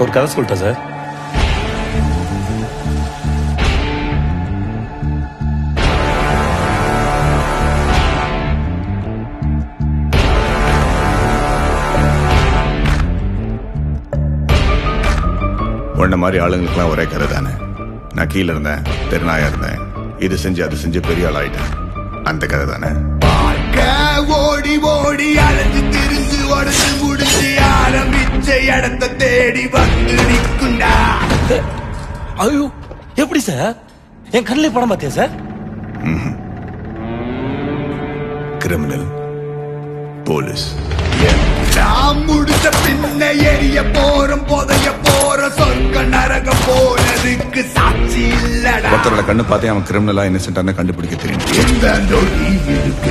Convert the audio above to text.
ஒரு கதை சொல்லிட்டா சார். உன்ன மாதிரி ஆளுங்களுக்குலாம் ஒரே கதை தானே. நான் கீழே இருந்தேன், தெருநாயா இருந்தேன், இது செஞ்சு அது செஞ்சு பெரிய ஆள் ஆயிட்டேன். அந்த கதை தானே. ஓடி ஓடி அழைஞ்சு திரிஞ்சு உடச்சு முடிச்சு ஆரம்பிச்ச இடத்தை தேடி வந்து நிற்குண்டா. ஐயோ எப்படி சார்? என் கண்ணிலே படம் பார்த்தியா சார்? Criminal, police. நான் முடிச்ச பின்ன எரிய போறோம், புதைய போற சொர்க்க நரகம் போனதுக்கு சாட்சி இல்லடா. ஒருத்தரோட கண்ணு பார்த்தே அவன் கிரிமினலா இன்னசென்டான கண்டுபிடிக்க தெரியும். இந்த நொடி இருக்க